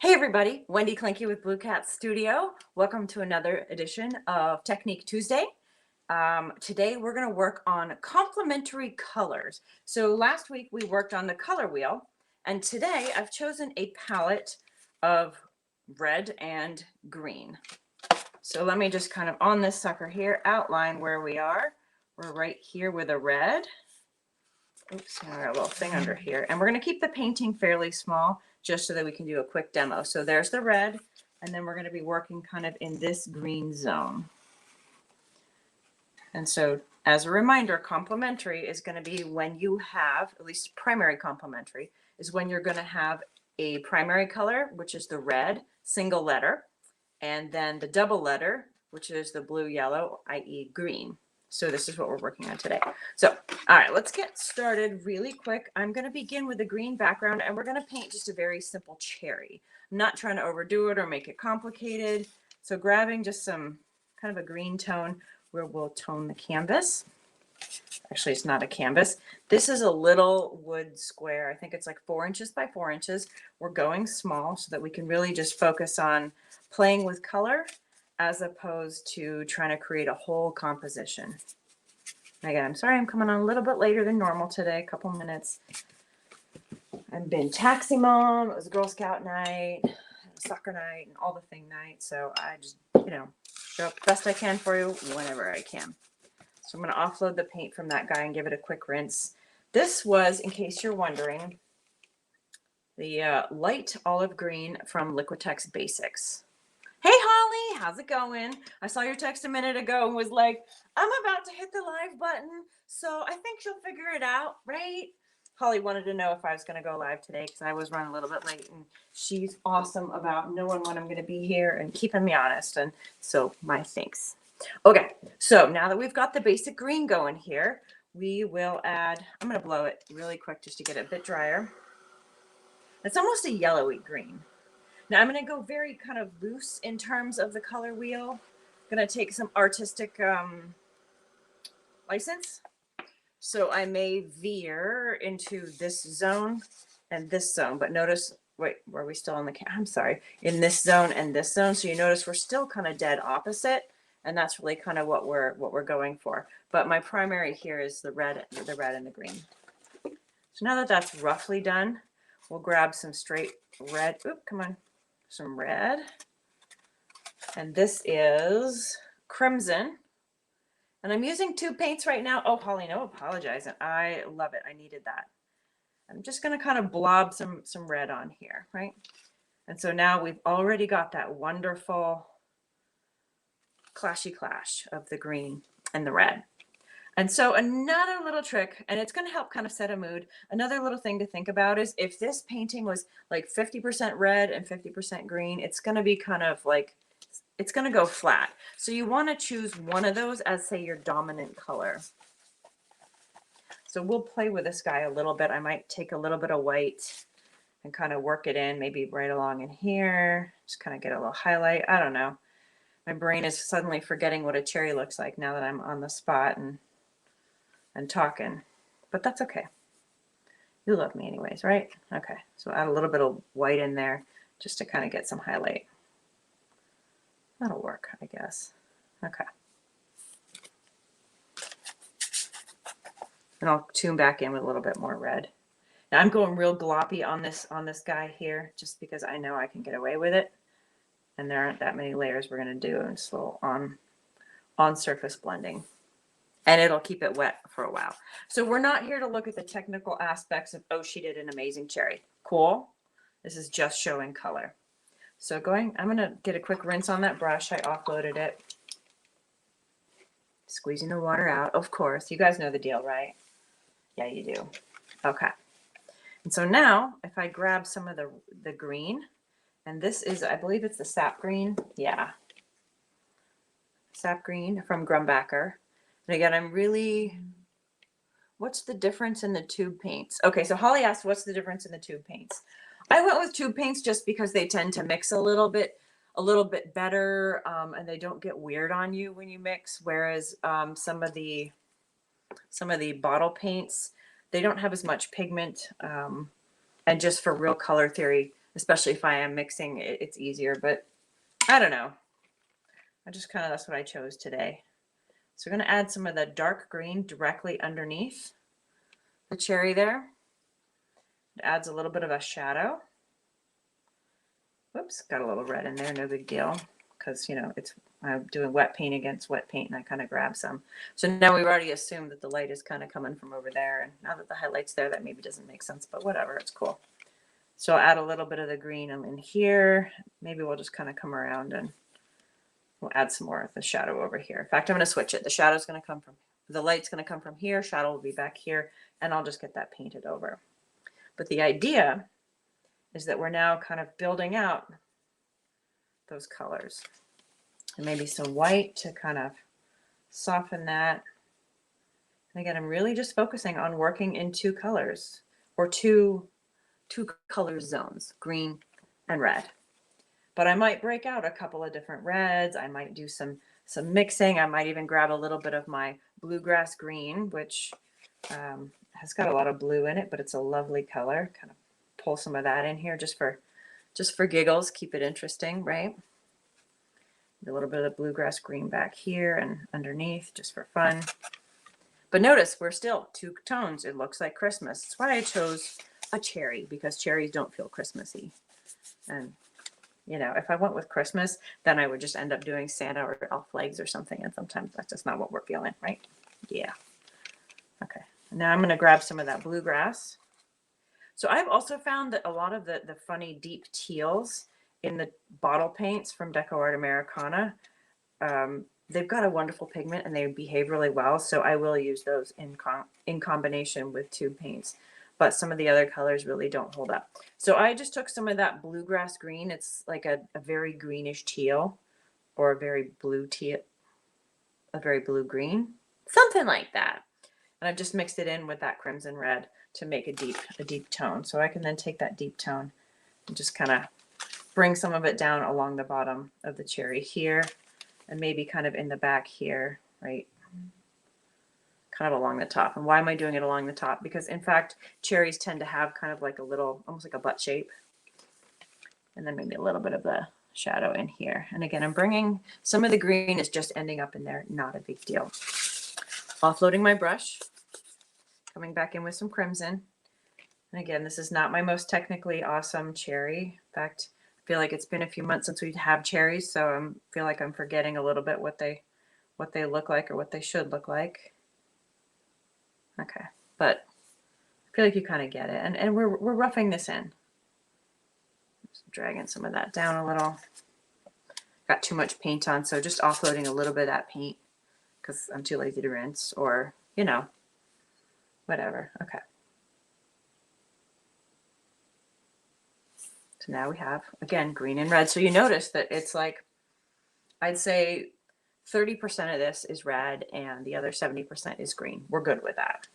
Hey everybody, Wendy Klinke with Blue Cat Studio. Welcome to another edition of Technique Tuesday. Today we're going to work on complementary colors. So last week we worked on the color wheel, and today I've chosen a palette of red and green. So let me just kind of on this sucker here outline where we are. We're right here with a red. Oops, I got a little thing under here. And we're going to keep the painting fairly small just so that we can do a quick demo. So there's the red, and then we're going to be working kind of in this green zone. And so as a reminder, complementary is going to be when you have, at least primary complementary, is when you're going to have a primary color, which is the red, single letter, and then the double letter, which is the blue, yellow, i.e. green. So this is what we're working on today. So, all right, let's get started really quick. I'm going to begin with a green background, and we're going to paint just a very simple cherry. I'm not trying to overdo it or make it complicated. So grabbing just some kind of a green tone where we'll tone the canvas. Actually, it's not a canvas. This is a little wood square. I think it's like 4 inches by 4 inches. We're going small so that we can really just focus on playing with color as opposed to trying to create a whole composition. Again, I'm sorry I'm coming on a little bit later than normal today, a couple minutes. I've been taxi mom, it was a Girl Scout night, a soccer night, and all the thing night. So I just, show up the best I can for you whenever I can. So I'm going to offload the paint from that guy and give it a quick rinse. This was, in case you're wondering, the light olive green from Liquitex Basics. Hey Holly, how's it going? I saw your text a minute ago and was like, I'm about to hit the live button, so I think she'll figure it out, right? Holly wanted to know if I was going to go live today because I was running a little bit late, and she's awesome about knowing when I'm going to be here and keeping me honest, and so my thanks. Okay, so now that we've got the basic green going here, we will add, I'm going to blow it really quick just to get it a bit drier. It's almost a yellowy green. Now I'm going to go very kind of loose in terms of the color wheel. I'm going to take some artistic license. So I may veer into this zone and this zone, but notice, wait, were we still on the, I'm sorry, in this zone and this zone. So you notice we're still kind of dead opposite, and that's really kind of what we're going for. But my primary here is the red and the green. So now that that's roughly done, we'll grab some straight red. Oop, come on. Some red, and this is crimson, and I'm using tube paints right now. Oh, Holly, no apologizing. I love it. I needed that. I'm just going to kind of blob some red on here, right? And so now we've already got that wonderful clashy clash of the green and the red. And so another little trick, and it's going to help kind of set a mood. Another little thing to think about is if this painting was like 50% red and 50% green, it's going to be kind of like, it's going to go flat. So you want to choose one of those as, say, your dominant color. So we'll play with this guy a little bit. I might take a little bit of white and kind of work it in, maybe right along in here. Just kind of get a little highlight. I don't know. My brain is suddenly forgetting what a cherry looks like now that I'm on the spot and talking, but that's okay. You love me anyways, right? Okay, so add a little bit of white in there just to kind of get some highlight. That'll work, I guess. Okay. And I'll tune back in with a little bit more red. Now I'm going real gloppy on this guy here, just because I know I can get away with it. And there aren't that many layers we're going to do, and slow on surface blending. And it'll keep it wet for a while. So we're not here to look at the technical aspects of, oh, she did an amazing cherry. Cool. This is just showing color. So I'm going to get a quick rinse on that brush. I offloaded it. Squeezing the water out, of course. You guys know the deal, right? Yeah, you do. Okay. And so now, if I grab some of the green, and this is, I believe it's the sap green. Yeah. Sap green from Grumbacher. And again, what's the difference in the tube paints? Okay, so Holly asked, what's the difference in the tube paints? I went with tube paints just because they tend to mix a little bit better, and they don't get weird on you when you mix. Whereas some of the bottle paints, they don't have as much pigment, and just for real color theory, especially if I am mixing, it's easier, but I don't know. That's what I chose today. So we're going to add some of the dark green directly underneath the cherry there. It adds a little bit of a shadow. Whoops, got a little red in there, no big deal, because, I'm doing wet paint against wet paint, and I kind of grab some. So now we've already assumed that the light is kind of coming from over there, and now that the highlight's there, that maybe doesn't make sense, but whatever, it's cool. So I'll add a little bit of the green in here. Maybe we'll just kind of come around and we'll add some more of the shadow over here. In fact, I'm going to switch it. The light's going to come from here, shadow will be back here, and I'll just get that painted over. But the idea is that we're now kind of building out those colors. And maybe some white to kind of soften that. And again, I'm really just focusing on working in two colors, or two color zones, green and red. But I might break out a couple of different reds. I might do some mixing. I might even grab a little bit of my bluegrass green, which has got a lot of blue in it, but it's a lovely color. Kind of pull some of that in here just for giggles, keep it interesting, right? A little bit of the bluegrass green back here and underneath just for fun. But notice we're still two tones. It looks like Christmas. That's why I chose a cherry, because cherries don't feel Christmassy. And if I went with Christmas, then I would just end up doing Santa or elf legs or something. And sometimes that's just not what we're feeling, right? Yeah. Okay. Now I'm going to grab some of that bluegrass. So I've also found that a lot of the funny deep teals in the bottle paints from Deco Art Americana, they've got a wonderful pigment and they behave really well. So I will use those in combination with tube paints. But some of the other colors really don't hold up. So I just took some of that bluegrass green. It's like a very greenish teal, or a very blue teal, a very blue green, something like that. And I've just mixed it in with that crimson red to make a deep tone. So I can then take that deep tone and just kind of bring some of it down along the bottom of the cherry here, and maybe kind of in the back here, right? Kind of along the top. And why am I doing it along the top? Because in fact, cherries tend to have kind of like a little, almost like a butt shape. And then maybe a little bit of the shadow in here. And again, I'm bringing some of the green is just ending up in there. Not a big deal. Offloading my brush, coming back in with some crimson. And again, this is not my most technically awesome cherry. In fact, I feel like it's been a few months since we have cherries, so I feel like I'm forgetting a little bit what they look like, or what they should look like. Okay, but I feel like you kind of get it. And we're roughing this in. Just dragging some of that down a little. Got too much paint on, so just offloading a little bit of that paint because I'm too lazy to rinse, or, whatever. Okay. So now we have, again, green and red. So you notice that it's like, I'd say 30% of this is red and the other 70% is green. We're good with that.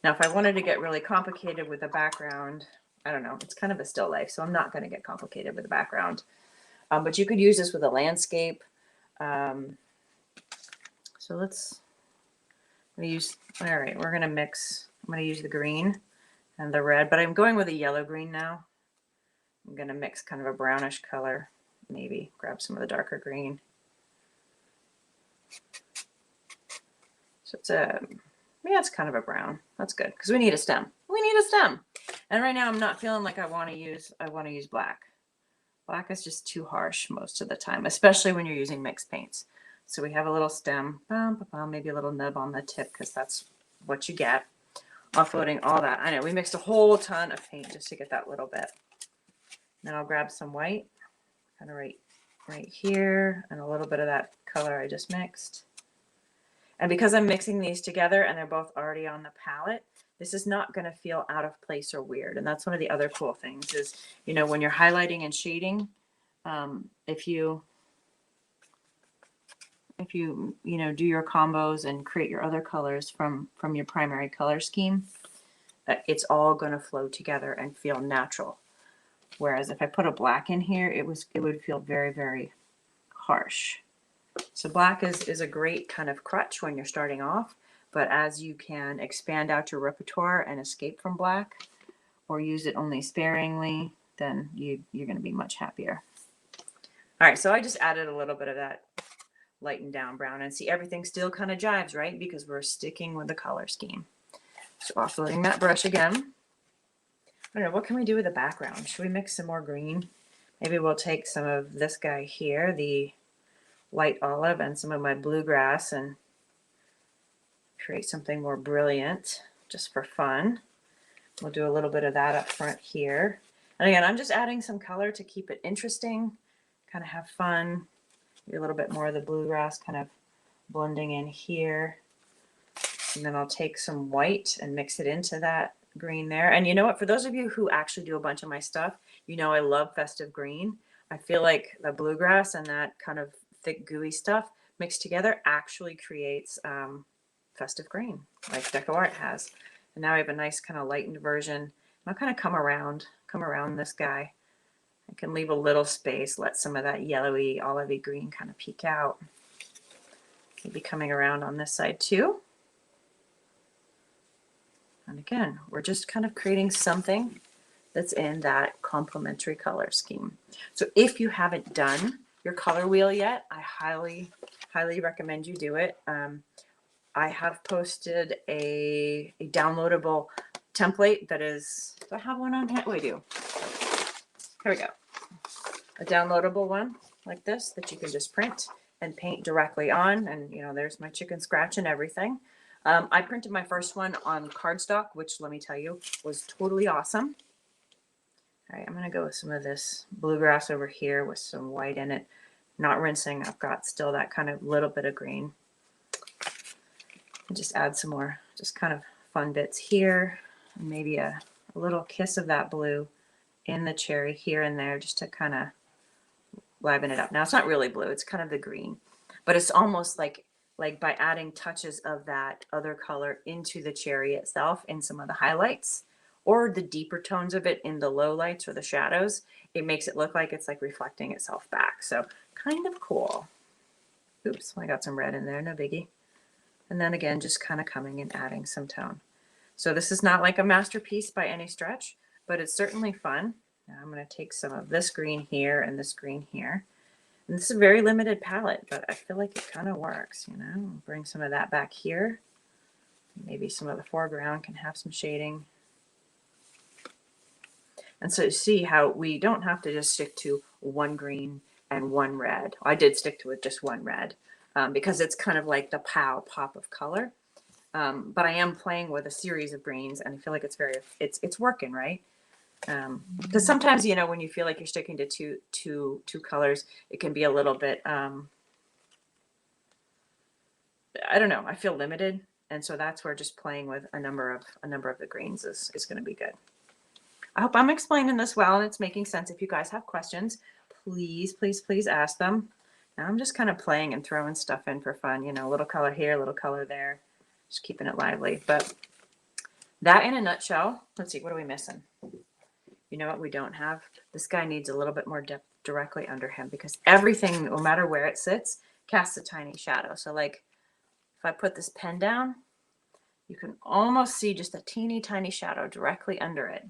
Now, if I wanted to get really complicated with the background, I don't know, it's kind of a still life, so I'm not going to get complicated with the background. But you could use this with a landscape. So let's use, all right, we're going to mix, I'm going to use the green and the red, but I'm going with a yellow green now. I'm going to mix kind of a brownish color, maybe grab some of the darker green. So it's it's kind of a brown. That's good because we need a stem. We need a stem. And right now I'm not feeling like I want to use black. Black is just too harsh most of the time, especially when you're using mixed paints. So we have a little stem, maybe a little nub on the tip because that's what you get. Offloading all that. I know we mixed a whole ton of paint just to get that little bit. Then I'll grab some white, kind of right here, and a little bit of that color I just mixed. And because I'm mixing these together and they're both already on the palette, this is not going to feel out of place or weird. And that's one of the other cool things is, when you're highlighting and shading, if you do your combos and create your other colors from your primary color scheme, it's all going to flow together and feel natural. Whereas if I put a black in here, it would feel very, very harsh. So black is a great kind of crutch when you're starting off, but as you can expand out your repertoire and escape from black, or use it only sparingly, then you're going to be much happier. All right, so I just added a little bit of that lighten down brown, and see, everything still kind of jives, right? Because we're sticking with the color scheme. So offloading that brush again. I don't know, what can we do with the background? Should we mix some more green? Maybe we'll take some of this guy here, the light olive, and some of my bluegrass and create something more brilliant just for fun. We'll do a little bit of that up front here. And again, I'm just adding some color to keep it interesting, kind of have fun. Maybe a little bit more of the bluegrass kind of blending in here. And then I'll take some white and mix it into that green there. And you know what? For those of you who actually do a bunch of my stuff, you know I love festive green. I feel like the bluegrass and that kind of thick gooey stuff mixed together actually creates festive green, like Deco Art has. And now I have a nice kind of lightened version. I'll kind of come around this guy. I can leave a little space, let some of that yellowy, olivey green kind of peek out. Maybe coming around on this side too. And again, we're just kind of creating something that's in that complementary color scheme. So if you haven't done your color wheel yet, I highly recommend you do it. I have posted a downloadable template that is, do I have one on hand? Oh, I do. Here we go. A downloadable one like this that you can just print and paint directly on. And you know, there's my chicken scratch and everything. I printed my first one on cardstock, which let me tell you was totally awesome. All right, I'm going to go with some of this bluegrass over here with some white in it. Not rinsing. I've got still that kind of little bit of green. And just add some more just kind of fun bits here. And maybe a little kiss of that blue in the cherry here and there just to kind of liven it up. Now, it's not really blue. It's kind of the green. But it's almost like by adding touches of that other color into the cherry itself in some of the highlights or the deeper tones of it in the low lights or the shadows, it makes it look like it's like reflecting itself back. So kind of cool. Oops, I got some red in there, no biggie. And then again, just kind of coming and adding some tone. So this is not like a masterpiece by any stretch, but it's certainly fun. Now I'm going to take some of this green here and this green here. And this is a very limited palette, but I feel like it kind of works, you know. Bring some of that back here. Maybe some of the foreground can have some shading. And so you see how we don't have to just stick to one green and one red. I did stick to it just one red because it's kind of like the pop of color. But I am playing with a series of greens, and I feel like it's working, right? Because sometimes, you know, when you feel like you're sticking to two colors, it can be a little bit, I don't know, I feel limited. And so that's where just playing with a number of the greens is going to be good. I hope I'm explaining this well and it's making sense. If you guys have questions, please ask them. Now I'm just kind of playing and throwing stuff in for fun, you know, a little color here, a little color there, just keeping it lively. But that in a nutshell, let's see, what are we missing? You know what we don't have? This guy needs a little bit more depth directly under him because everything, no matter where it sits, casts a tiny shadow. So like if I put this pen down, you can almost see just a teeny tiny shadow directly under it,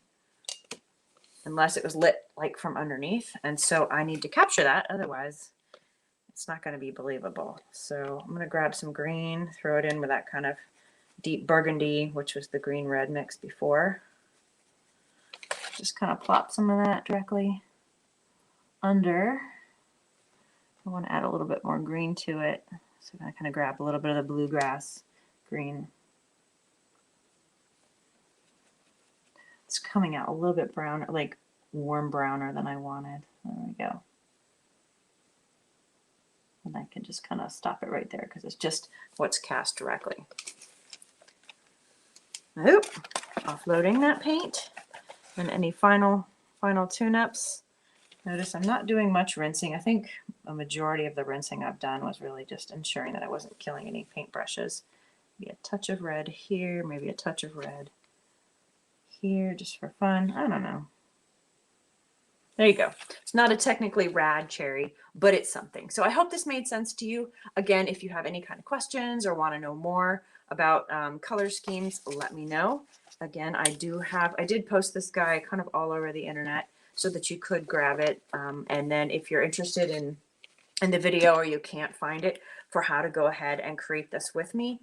unless it was lit like from underneath. And so I need to capture that. Otherwise, it's not going to be believable. So I'm going to grab some green, throw it in with that kind of deep burgundy, which was the green red mix before. Just kind of plop some of that directly under. I want to add a little bit more green to it. So I kind of grab a little bit of the bluegrass green. It's coming out a little bit brown, like warm browner than I wanted. There we go. And I can just kind of stop it right there because it's just what's cast directly. Oop, offloading that paint. And any final tune-ups. Notice I'm not doing much rinsing. I think a majority of the rinsing I've done was really just ensuring that I wasn't killing any paintbrushes. Maybe a touch of red here, maybe a touch of red here, just for fun. I don't know. There you go. It's not a technically rad cherry, but it's something. So I hope this made sense to you. Again, if you have any kind of questions or want to know more about color schemes, let me know. Again, I did post this guy kind of all over the internet. so that you could grab it. And then if you're interested in the video or you can't find it for how to go ahead and create this with me,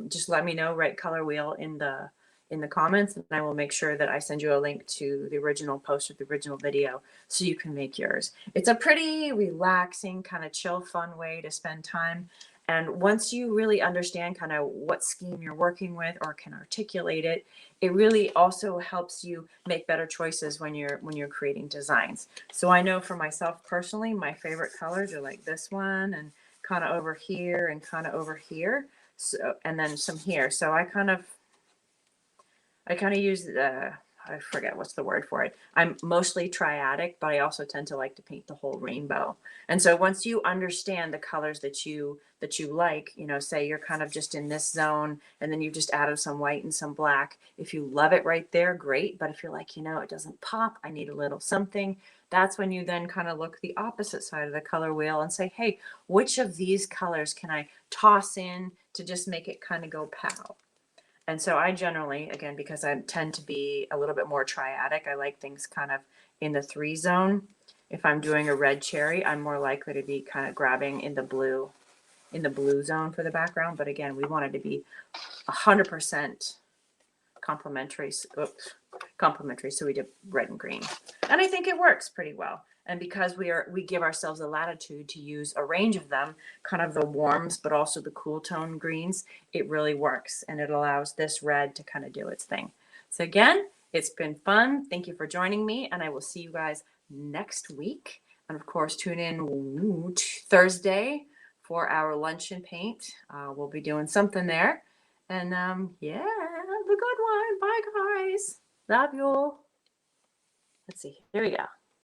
just let me know, write color wheel in the comments, and I will make sure that I send you a link to the original post with the original video so you can make yours. It's a pretty relaxing, kind of chill, fun way to spend time. And once you really understand kind of what scheme you're working with or can articulate it, it really also helps you make better choices when you're creating designs. So I know for myself personally, my favorite colors are like this one and kind of over here and kind of over here. So, and then some here. So I kind of use I forget what's the word for it. I'm mostly triadic, but I also tend to like to paint the whole rainbow. And so once you understand the colors that you like, you know, say you're kind of just in this zone and then you've just added some white and some black. If you love it right there, great. But if you're like, you know, it doesn't pop, I need a little something, that's when you then kind of look the opposite side of the color wheel and say, hey, which of these colors can I toss in to just make it kind of go pow? And so I generally, again, because I tend to be a little bit more triadic, I like things kind of in the 3 zone. If I'm doing a red cherry, I'm more likely to be kind of grabbing in the blue zone for the background. But again, we wanted to be 100% complementary. Oops, complementary. So we did red and green. And I think it works pretty well. And because we give ourselves a latitude to use a range of them, kind of the warms, but also the cool tone greens, it really works. And it allows this red to kind of do its thing. So again, it's been fun. Thank you for joining me. And I will see you guys next week. And of course, tune in Thursday for our lunch and paint. We'll be doing something there. And yeah, have a good one. Bye, guys. Love you. Let's see. Here we go.